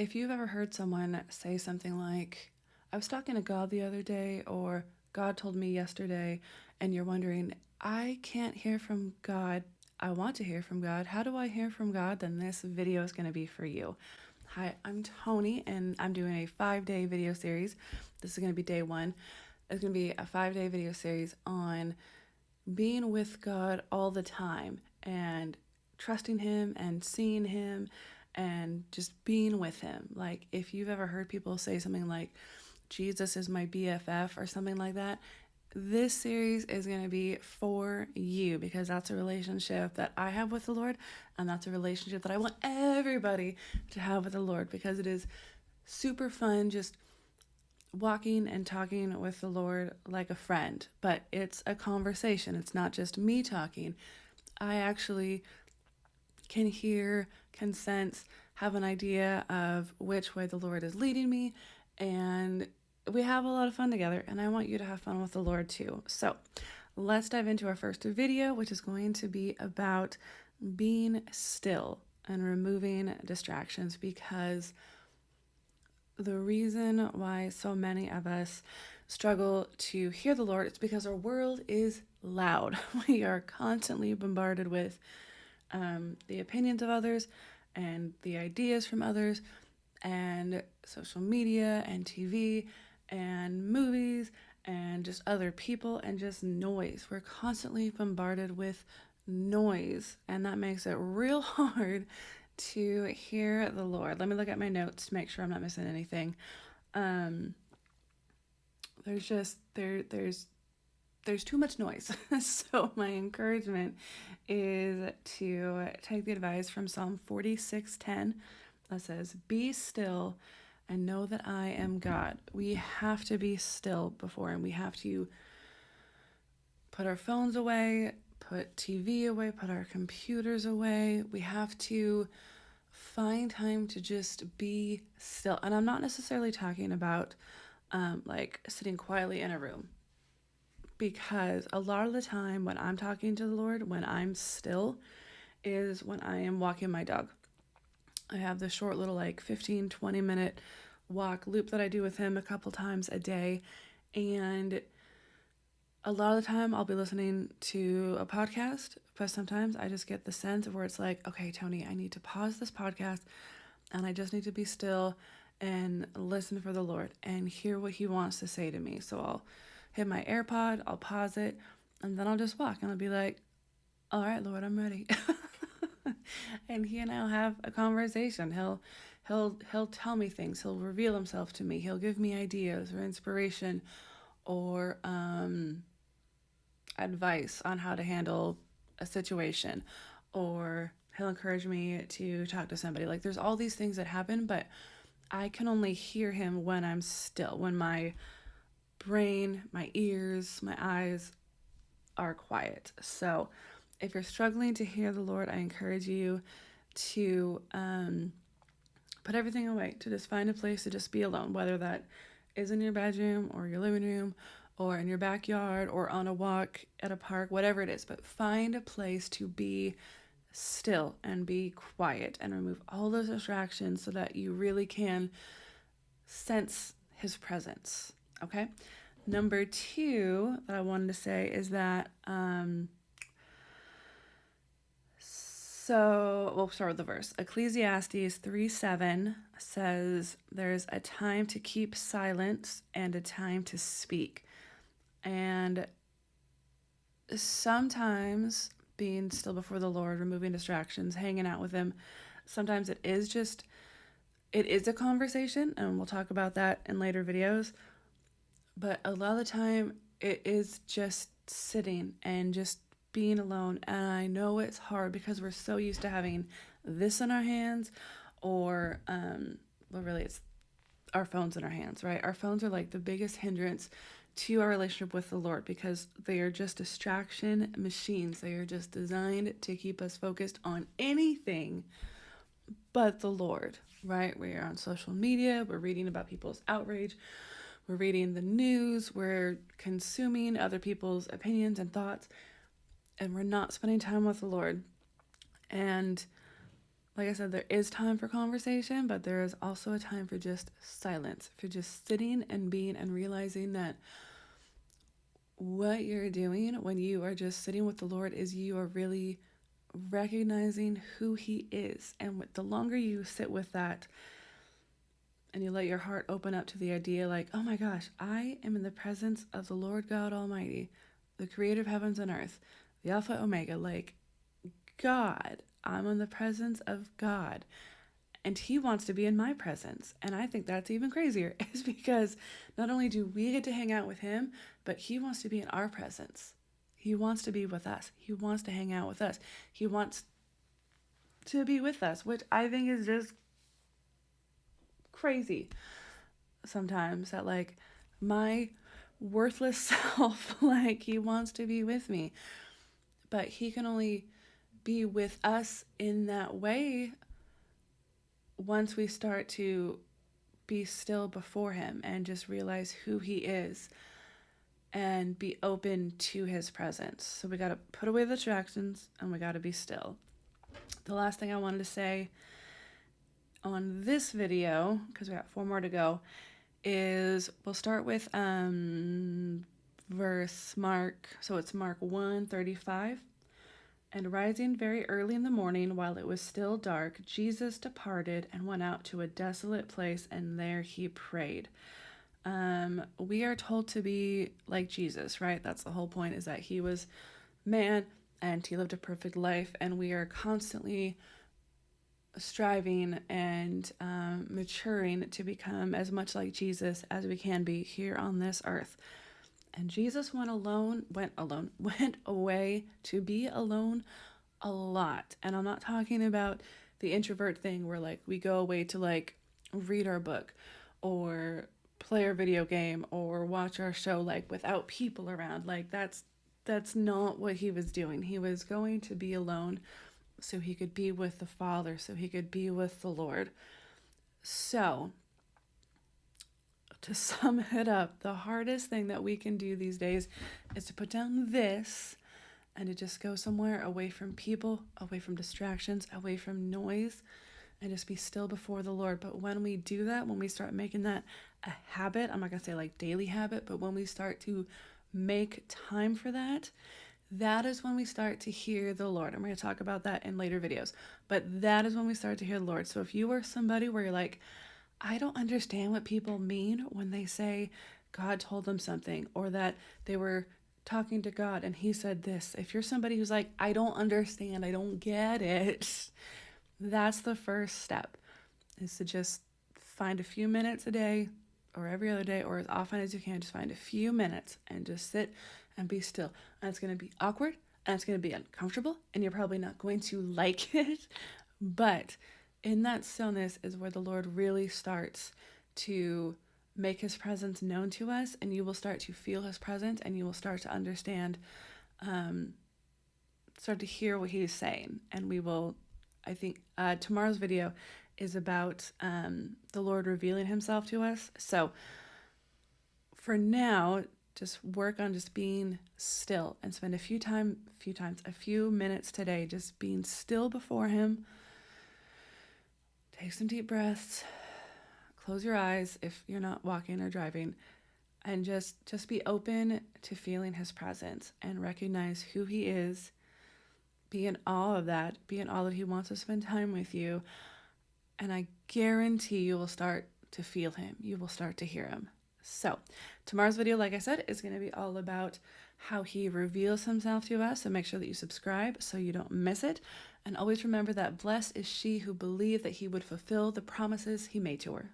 If you've ever heard someone say something like, I was talking to God the other day, or God told me yesterday, and you're wondering, I can't hear from God. I want to hear from God. How do I hear from God? Then this video is going to be for you. Hi, I'm Toni, and I'm doing a 5-day video series. This is going to be day one. It's going to be a 5-day video series on being with God all the time and trusting Him and seeing Him and just being with Him. Like, if you've ever heard people say something like, Jesus is my BFF or something like that, this series is going to be for you, because that's a relationship that I have with the Lord, and that's a relationship that I want everybody to have with the Lord, because it is super fun just walking and talking with the Lord like a friend. But it's a conversation. It's not just me talking. I actually can hear, can sense, have an idea of which way the Lord is leading me, and we have a lot of fun together, and I want you to have fun with the Lord too. So let's dive into our first video, which is going to be about being still and removing distractions, because the reason why so many of us struggle to hear the Lord is because our world is loud. We are constantly bombarded with the opinions of others and the ideas from others, and social media and TV and movies and just other people and just noise. We're constantly bombarded with noise, and that makes it real hard to hear the Lord. Let me look at my notes to make sure I'm not missing anything. There's just there's too much noise. So my encouragement is to take the advice from Psalm 46:10 that says, "Be still and know that I am God." We have to be still before Him. We have to put our phones away, put TV away, put our computers away. We have to find time to just be still. And I'm not necessarily talking about like sitting quietly in a room, because a lot of the time when I'm talking to the Lord, when I'm still, is when I am walking my dog. I have this short little like 15-20 minute walk loop that I do with him a couple times a day, and a lot of the time I'll be listening to a podcast, but sometimes I just get the sense of where it's like, okay, Toni, I need to pause this podcast and I just need to be still and listen for the Lord and hear what He wants to say to me. So I'll hit my AirPod, I'll pause it, and then I'll just walk and I'll be like, all right, Lord, I'm ready. And He and I'll have a conversation. He'll tell me things. He'll reveal Himself to me. He'll give me ideas or inspiration or advice on how to handle a situation, or He'll encourage me to talk to somebody. Like, there's all these things that happen, but I can only hear Him when I'm still, when my brain, my ears, my eyes are quiet. So if you're struggling to hear the Lord, I encourage you to put everything away, to just find a place to just be alone, whether that is in your bedroom or your living room or in your backyard or on a walk at a park, whatever it is. But find a place to be still and be quiet and remove all those distractions so that you really can sense His presence. Okay? Number 2 that I wanted to say is that we'll start with the verse. Ecclesiastes 3:7 says, "There's a time to keep silence and a time to speak." And sometimes being still before the Lord, removing distractions, hanging out with Him, sometimes it is a conversation, and we'll talk about that in later videos. But a lot of the time, it is just sitting and just being alone. And I know it's hard because we're so used to having this in our hands, or, well, really, it's our phones in our hands, right? Our phones are like the biggest hindrance to our relationship with the Lord, because they are just distraction machines. They are just designed to keep us focused on anything but the Lord, right? We are on social media. We're reading about people's outrage. We're reading the news. We're consuming other people's opinions and thoughts, and we're not spending time with the Lord. And like I said, there is time for conversation, but there is also a time for just silence, for just sitting and being and realizing that what you're doing when you are just sitting with the Lord is you are really recognizing who He is. And the longer you sit with that and you let your heart open up to the idea like, oh my gosh, I am in the presence of the Lord God Almighty, the creator of heavens and earth, the Alpha Omega, like God. I'm in the presence of God. And He wants to be in my presence. And I think that's even crazier, is because not only do we get to hang out with Him, but He wants to be in our presence. He wants to be with us. He wants to hang out with us. He wants to be with us, which I think is just crazy sometimes, that like my worthless self, like He wants to be with me. But He can only be with us in that way once we start to be still before Him and just realize who He is and be open to His presence. So we got to put away the distractions and we got to be still. The last thing I wanted to say on this video, because we got 4 more to go, is we'll start with verse Mark. So it's Mark 1:35. And rising very early in the morning, while it was still dark, Jesus departed and went out to a desolate place, and there He prayed. We are told to be like Jesus, right? That's the whole point, is that He was man and He lived a perfect life, and we are constantly striving and maturing to become as much like Jesus as we can be here on this earth. And Jesus went away to be alone a lot. And I'm not talking about the introvert thing where like we go away to like read our book or play our video game or watch our show like without people around. Like that's not what He was doing. He was going to be alone so He could be with the Father, so He could be with the Lord. So to sum it up, the hardest thing that we can do these days is to put down this and to just go somewhere away from people, away from distractions, away from noise, and just be still before the Lord. But when we do that, when we start making that a habit, I'm not going to say like daily habit, but when we start to make time for that, that is when we start to hear the Lord. And we're going to talk about that in later videos. But that is when we start to hear the Lord. So if you are somebody where you're like, I don't understand what people mean when they say God told them something, or that they were talking to God and He said this. If you're somebody who's like, I don't understand, I don't get it, that's the first step, is to just find a few minutes a day or every other day or as often as you can. Just find a few minutes and just sit and be still. And it's going to be awkward and it's going to be uncomfortable and you're probably not going to like it, but in that stillness is where the Lord really starts to make His presence known to us, and you will start to feel His presence, and you will start to understand, start to hear what He's saying. And we will, I think, tomorrow's video is about the Lord revealing Himself to us. So for now, just work on just being still and spend a few minutes today just being still before Him. Take some deep breaths, close your eyes if you're not walking or driving, and just be open to feeling His presence and recognize who He is. Be in awe of that. Be in awe that He wants to spend time with you. And I guarantee you will start to feel Him. You will start to hear Him. So tomorrow's video, like I said, is going to be all about how He reveals Himself to us. So make sure that you subscribe so you don't miss it. And always remember that blessed is she who believed that He would fulfill the promises He made to her.